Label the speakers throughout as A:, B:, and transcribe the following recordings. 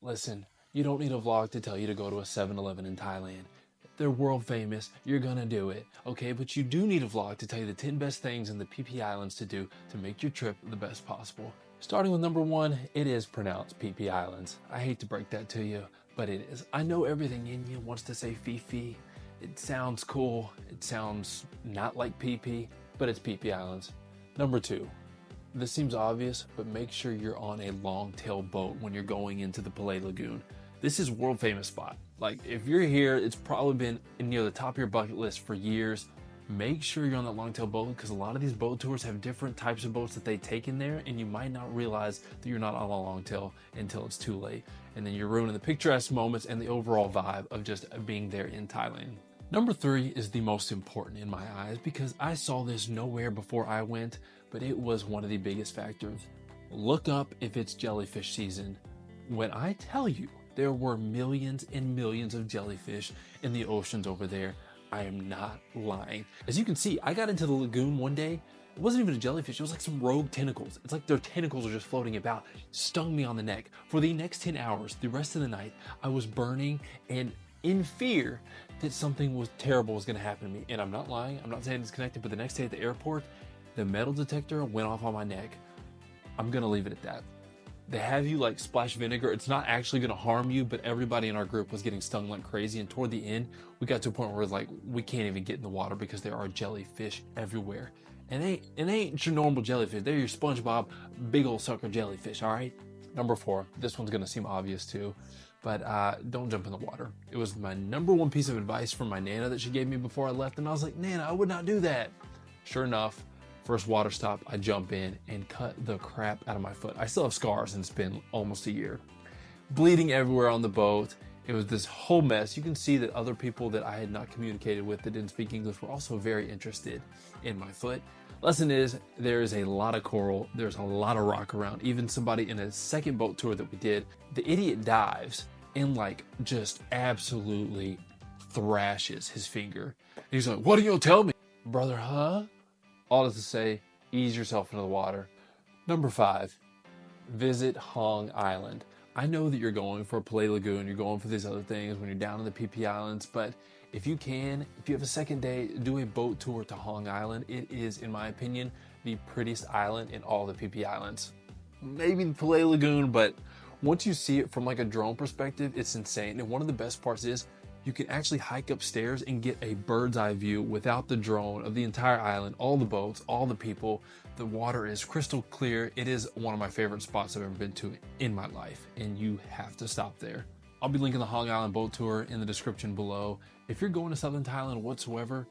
A: Listen, you don't need a vlog to tell you to go to a 7-Eleven in Thailand. They're world famous, you're gonna do it, okay? But you do need a vlog to tell you the 10 best things in the Phi Phi Islands to do to make your trip the best possible. Starting with number one, it is pronounced Phi Phi Islands. I hate to break that to you, but it is. I know everything in you wants to say Phi Phi. It sounds cool, it sounds not like Phi Phi, but it's Phi Phi Islands. Number two, this seems obvious, but make sure you're on a long-tail boat when you're going into the Palais Lagoon. This is a world famous spot. Like, if you're here, it's probably been near the top of your bucket list for years. Make sure you're on that long-tail boat, because a lot of these boat tours have different types of boats that they take in there, and you might not realize that you're not on a long-tail until it's too late. And then you're ruining the picturesque moments and the overall vibe of just being there in Thailand. Number three is the most important in my eyes, because I saw this nowhere before I went, but it was one of the biggest factors. Look up if it's jellyfish season. When I tell you there were millions and millions of jellyfish in the oceans over there, I am not lying. As you can see, I got into the lagoon one day. It wasn't even a jellyfish, it was like some rogue tentacles. It's like their tentacles are just floating about. Stung me on the neck. For the next 10 hours, the rest of the night, I was burning and in fear that something was terrible was gonna happen to me. And I'm not lying, I'm not saying it's connected, but the next day at the airport, the metal detector went off on my neck. I'm gonna leave it at that. They have you like splash vinegar. It's not actually gonna harm you, but everybody in our group was getting stung like crazy. And toward the end, we got to a point where like we can't even get in the water because there are jellyfish everywhere. And they ain't your normal jellyfish. They're your SpongeBob big old sucker jellyfish, all right? Number four, this one's gonna seem obvious too, but don't jump in the water. It was my number one piece of advice from my Nana that she gave me before I left, and I was like, Nana, I would not do that. Sure enough, first water stop, I jump in and cut the crap out of my foot. I still have scars and it's been almost a year. Bleeding everywhere on the boat. It was this whole mess. You can see that other people that I had not communicated with that didn't speak English were also very interested in my foot. Lesson is, there is a lot of coral. There's a lot of rock around. Even somebody in a second boat tour that we did, the idiot dives and like just absolutely thrashes his finger. And he's like, what are you gonna tell me? Brother, huh? All this to say, ease yourself into the water. Number five, visit Hong Island. I know that you're going for a Palais Lagoon, you're going for these other things when you're down in the Phi Phi Islands, but if you can, if you have a second day, do a boat tour to Hong Island. It is, in my opinion, the prettiest island in all the Phi Phi Islands. Maybe the Palais Lagoon, but once you see it from like a drone perspective, it's insane. And one of the best parts is, you can actually hike upstairs and get a bird's eye view without the drone of the entire island, all the boats, all the people. The water is crystal clear. It is one of my favorite spots I've ever been to in my life, and you have to stop there. I'll be linking the Hong Island boat tour in the description below. If you're going to Southern Thailand whatsoever,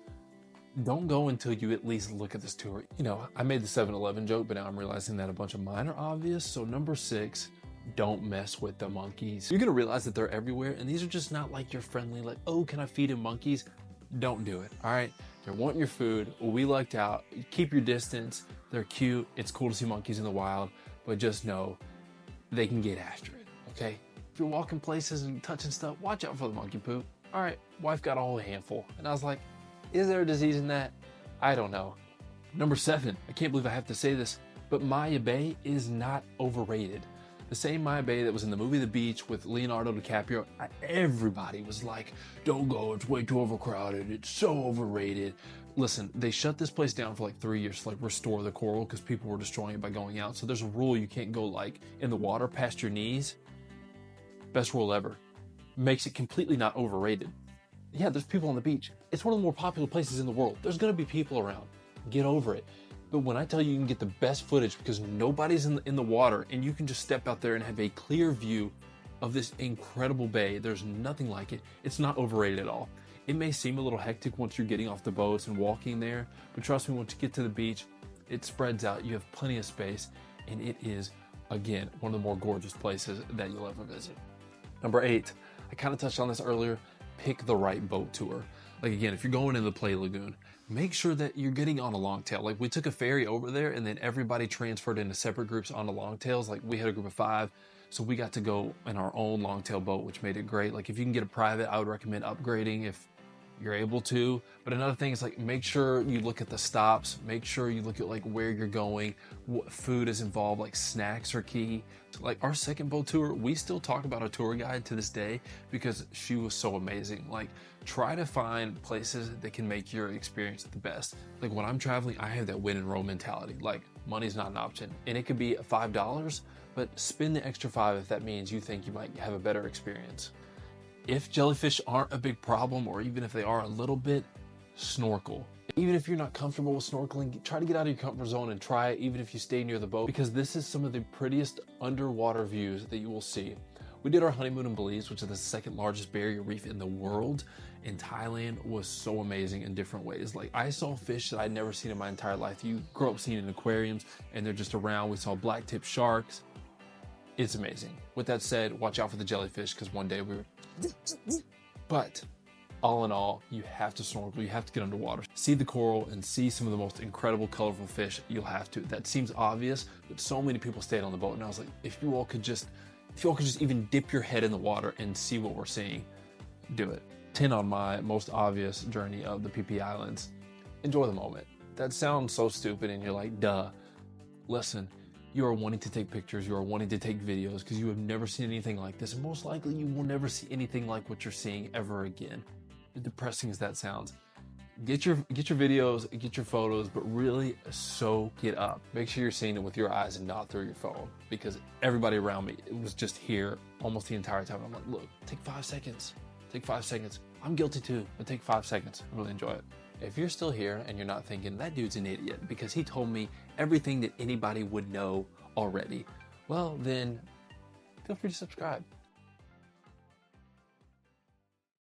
A: don't go until you at least look at this tour. You know, I made the 7-Eleven joke, but now I'm realizing that a bunch of mine are obvious. So number six, don't mess with the monkeys. You're gonna realize that they're everywhere, and these are just not like your friendly, like, oh, can I feed him monkeys? Don't do it, all right? They're wanting your food. We lucked out. Keep your distance. They're cute. It's cool to see monkeys in the wild, but just know they can get after it, okay? If you're walking places and touching stuff, watch out for the monkey poop. All right, wife got a whole handful, and I was like, is there a disease in that? I don't know. Number seven, I can't believe I have to say this, but Maya Bay is not overrated. The same Maya Bay that was in the movie The Beach with Leonardo DiCaprio, everybody was like, don't go, it's way too overcrowded, it's so overrated. Listen, they shut this place down for like 3 years to like restore the coral because people were destroying it by going out. So there's a rule you can't go like in the water past your knees. Best rule ever. Makes it completely not overrated. Yeah, there's people on the beach. It's one of the more popular places in the world. There's gonna be people around. Get over it. But when I tell you, you can get the best footage because nobody's in the water, and you can just step out there and have a clear view of this incredible bay. There's nothing like it. It's not overrated at all. It may seem a little hectic once you're getting off the boats and walking there, but trust me, once you get to the beach, it spreads out. You have plenty of space, and it is, again, one of the more gorgeous places that you'll ever visit. Number eight, I kind of touched on this earlier, pick the right boat tour. Like again, if you're going in the Palais Lagoon, make sure that you're getting on a long tail. Like we took a ferry over there and then everybody transferred into separate groups on the long tails. Like we had a group of 5, so we got to go in our own long tail boat, which made it great. Like if you can get a private, I would recommend upgrading if you're able to. But another thing is like, make sure you look at the stops, make sure you look at like where you're going, what food is involved, like snacks are key. Like our second boat tour, we still talk about our tour guide to this day because she was so amazing. Like, try to find places that can make your experience the best. Like when I'm traveling, I have that win and roll mentality. Like, money's not an option, and it could be $5, but spend the extra $5 if that means you think you might have a better experience. If jellyfish aren't a big problem, or even if they are a little bit, snorkel. Even if you're not comfortable with snorkeling, try to get out of your comfort zone and try it, even if you stay near the boat, because this is some of the prettiest underwater views that you will see. We did our honeymoon in Belize, which is the second largest barrier reef in the world, and Thailand was so amazing in different ways. Like, I saw fish that I'd never seen in my entire life. You grow up seeing in aquariums and they're just around. We saw black-tip sharks. It's amazing. With that said, watch out for the jellyfish, because one day we were... But all in all, you have to snorkel, you have to get underwater, see the coral, and see some of the most incredible, colorful fish. You'll have to. That seems obvious, but so many people stayed on the boat, and I was like, if you all could just even dip your head in the water and see what we're seeing, do it. 10 on my most obvious journey of the Phi Phi Islands. Enjoy the moment. That sounds so stupid, and you're like, duh. Listen, you are wanting to take pictures, you are wanting to take videos because you have never seen anything like this, and most likely you will never see anything like what you're seeing ever again. As depressing as that sounds, get your videos, get your photos, but really soak it up. Make sure you're seeing it with your eyes and not through your phone, because everybody around me, it was just here almost the entire time. I'm like, look, take 5 seconds. Take 5 seconds. I'm guilty too, but take 5 seconds. I really enjoy it. If you're still here and you're not thinking, that dude's an idiot because he told me everything that anybody would know already, well then, feel free to subscribe.